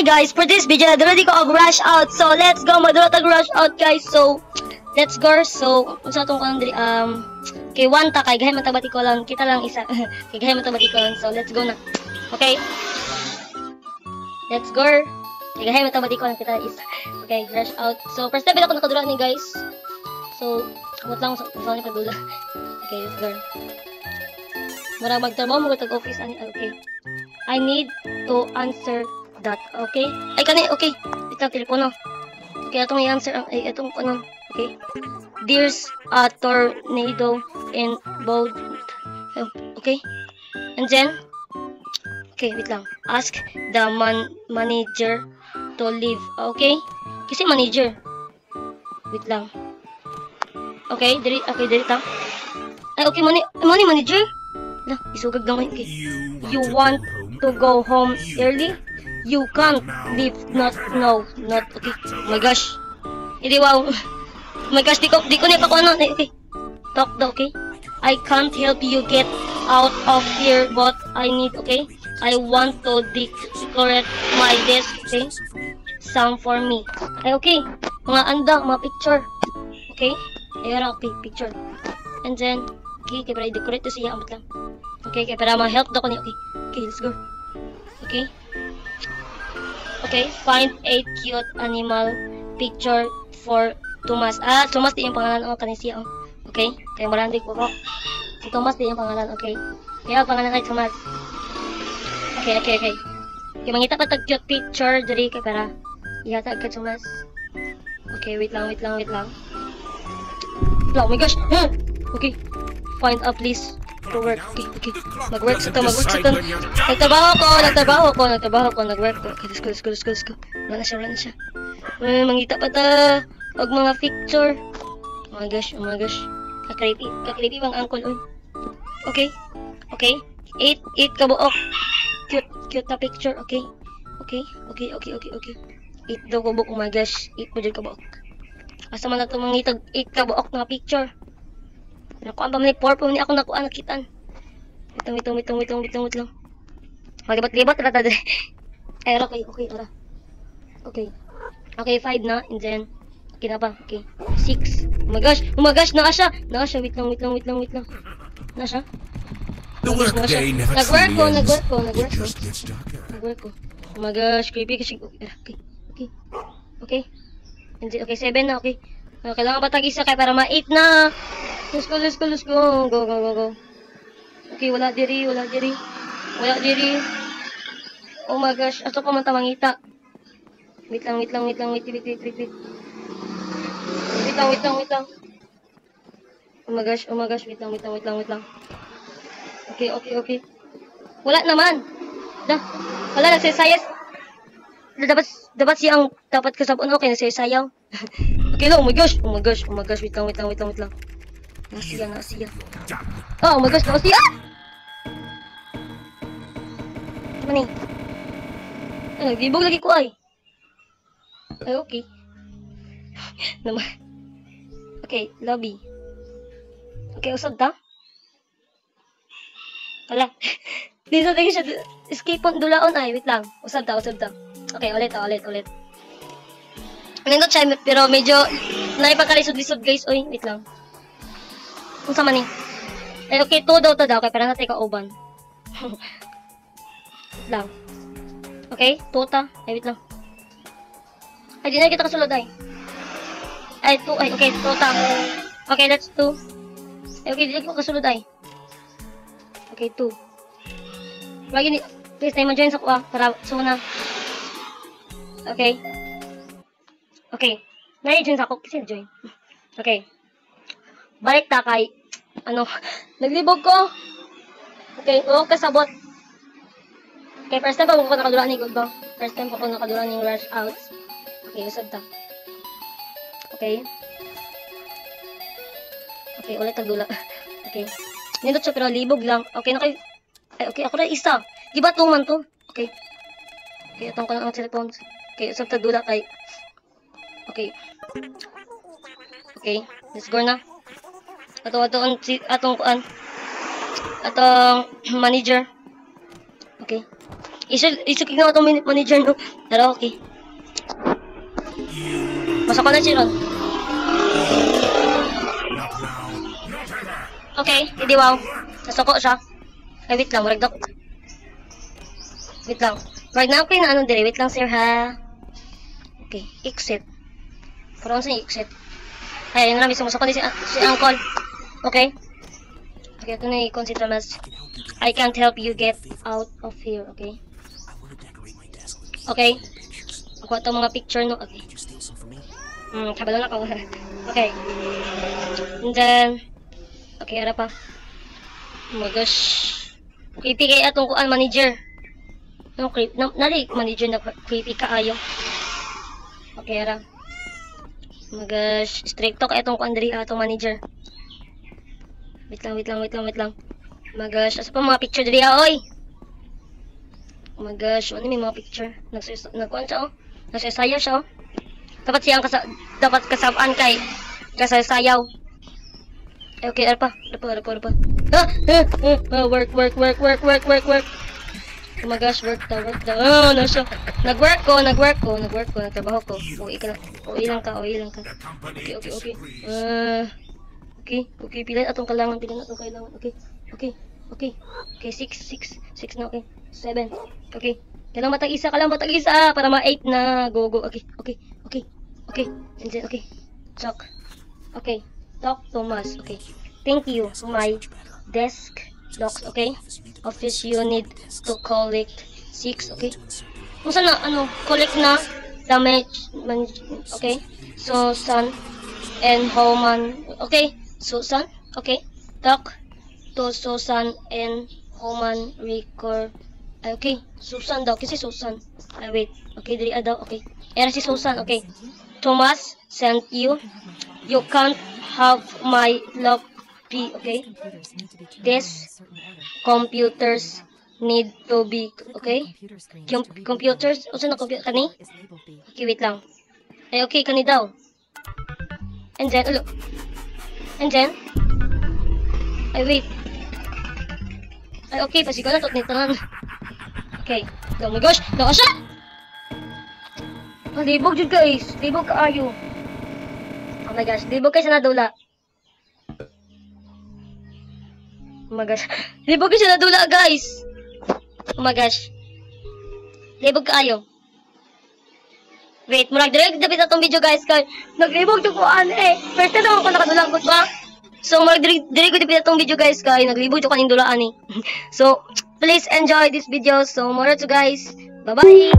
guys, for this video, ready ko rush out. So, let's go. Madura tag rush out, guys. So, let's go. So, kung sa itong kay one ta, kay gahay matabati ko lang. Kita lang isa. Kay gahay matabati ko lang. So, let's go na. Okay. Let's go. Kay gahay matabati ko lang. Kita lang isa. Okay, rush out. So, first step, ako nakadura ni guys. So, kamot lang sa ni pagdula. Okay, let's go. Mura magtrabaho mo tag-office ani. Okay. I need to answer that. Okay? Ay kani, okay. Itang telepono. Okay, atong i-answer ay atong ano. Okay. There's a tornado in both. Okay? And then okay, wait lang. Ask the manager to leave. Okay? Kasi manager. Wait lang. Okay, diri ta. Ay, okay, manager. Lah, isugag naman. Okay. You want to go home early? You can't leave. Not okay. Oh my gosh. Hindi, wow. Oh my gosh, di ko na pakuha. Okay. Talk daw, okay? I can't help you get out of here, but I need, okay? I want to decorate my desk, okay? Some for me. Ay, okay. Mga andang, mga picture. Okay? Ayun, okay, picture. And then, okay, kaya para i-decorate to siya, amot lang. Okay, kaya para ma-help daw ko niya. Okay, okay, let's go. Okay. Okay, find a cute animal picture for Thomas. Ah, Thomas di yung pangalan ng kanisiya. Okay, kaya marandig po ko. Si Thomas di yung pangalan, okay. Kaya pangalan kay Thomas. Okay. Kaya mangita pa tag cute picture diri kay para ihatag kay Thomas. Okay, wait lang. Oh my gosh. Okay. Find a place to work. Okay. Mag-work sa to. Nagtrabaho ko. Nag-work ko. Okay, let's go. Wala na siya. Mangita pa ta. Pag mga picture. Oh my gosh. Kakreepy bang uncle, oy. Okay. 8 kabuok. Cute na picture. Okay. 8 daw kabuok. Oh my gosh. 8 po dyan kabuok. Asa man na ito mangitag 8 kabuok na picture. Nakuha ba may 4 po ni ako nakuha nakitaan. Wait lang. Maglibat rata dre. Ay, okay, ara. Okay. Okay, 5 na, and then okay na ba? Okay. 6. Oh my gosh, na siya. Wait lang. Na siya. Nag-work ko. Oh my gosh, creepy kasi. Okay. And then, okay, 7 na, okay. Kailangan pa tag-isa kaya para ma-8 na. Let's go. Go. Okay, wala diri. Oh my gosh, ato pa man tamangita. Wait lang. Wait lang. Oh my gosh, wait lang. Okay. Wala naman. Wala nagsasayas. Dapat siyang dapat kasabon okay nagsasayaw. Okay, no, oh my gosh, wait lang. Nasiya. Oh my gosh, nasiya! Mani. Nagbibog lagi ko ay. Ay, okay. Naman. Okay, lobby. Okay, usod ta? Wala. Dito tayo siya. Escape on dulaon ay. Wait lang. Usod ta. Okay, ulit. Nindot siya, pero medyo naipagkalisod-lisod guys. Oy, wait lang. Kung sama ni. Ay, okay, 2 daw. Okay, para natin ka-uban. Wait lang. Okay, 2 ta. Ay, wait lang. Ay, di na kita kasulod ay. Ay, 2. Ay, okay, 2 ta. Okay, that's 2. Ay, okay, di na kita kasulod ay. Okay, 2. Lagi ni, please, tayo ma-join sa kuha. Para, suna. Okay. Na-join sa ako. Kasi join. Okay. Balik ta kay, naglibog ko. Okay, kasabot. Okay, first time pa ako nakadula ni Goodba. First time pa ako nakadula ni rush out. Okay, usad ta. Okay, ulit tagdula. Okay. Nindot siya pero libog lang. Okay, ay, okay, ako na isa. Di ba man to? Okay, atong ka ang cellphone. Okay, usad tagdula kay. Okay, let's go na. Atong manager. Okay. Isukig na itong manager, no? Pero okay. Masok ko na siya ron. Okay, hindi wow. Nasoko siya. Ay, wait lang. Wait lang. Right now, okay na ano dire. Wait lang, sir, ha? Okay, exit. Parang saan yung exit? Ay, yun na, mismo. Masok ko na si Uncle. Okay? Okay, ito na i-consider mas. I can't help you get out of here, okay? Okay. Ako itong mga picture, no? Okay. Kabalo na ako. Okay. And then, okay, ara pa. Oh my gosh. Creepy kaya itong kuan manager. No, nali, manager na creepy kaayo. Okay, ara. Oh my gosh. Straight talk itong kuan diri atong manager. Wait lang. Oh my gosh. Asa pa mga picture diri, oy? Oh my gosh, ano may mga picture? Nagkuhan siya, oh. Nagsasayaw siya, oh. Dapat kasabaan kay kasasayaw. Okay, ano pa? Work. Oh my gosh, work daw. Oh, no siya. Nagwork ko. Nagtrabaho ko. Uwi lang ka. Okay. Pilan atong kailangan. Okay, 6 na, okay. 7. Okay. Kailang matag isa para ma-8 na. Go. Okay. And then, okay. Talk. Okay. Talk Thomas. Okay. Thank you. My desk locks, okay? Office you need to collect 6, okay? Kung saan na, collect na damage, okay? Susan and Homan, okay? Susan, okay? Talk to Susan and Homan record. Okay, Susan daw. Kasi Susan. Wait. Okay, dali daw. Okay. Era si Susan. Okay. Thomas sent you. You can't have my love be. Okay. These computers need to be. Okay. Computers. O saan na computer? Kani? Okay, wait lang. Ay, okay. Kani daw. And then, ulo. And then. Ay, wait. Ay, okay. Pasigaw na. Tanan. Okay. Oh my gosh! Naka siya! Libog dyan guys. Libog kaayo. Oh my gosh. Libog kayo sa nadula. Oh my gosh. Libog kayo sa nadula guys. Oh my gosh. Libog kaayo. Wait. Murag direct dapat na itong video guys. Naglibog dyan ko eh. First time naman ko nakadulangkot ba? So murag direct ko dapat na itong video guys. Naglibog dyan kaning dulaan eh. So, please enjoy this video. So, more to guys. Bye-bye.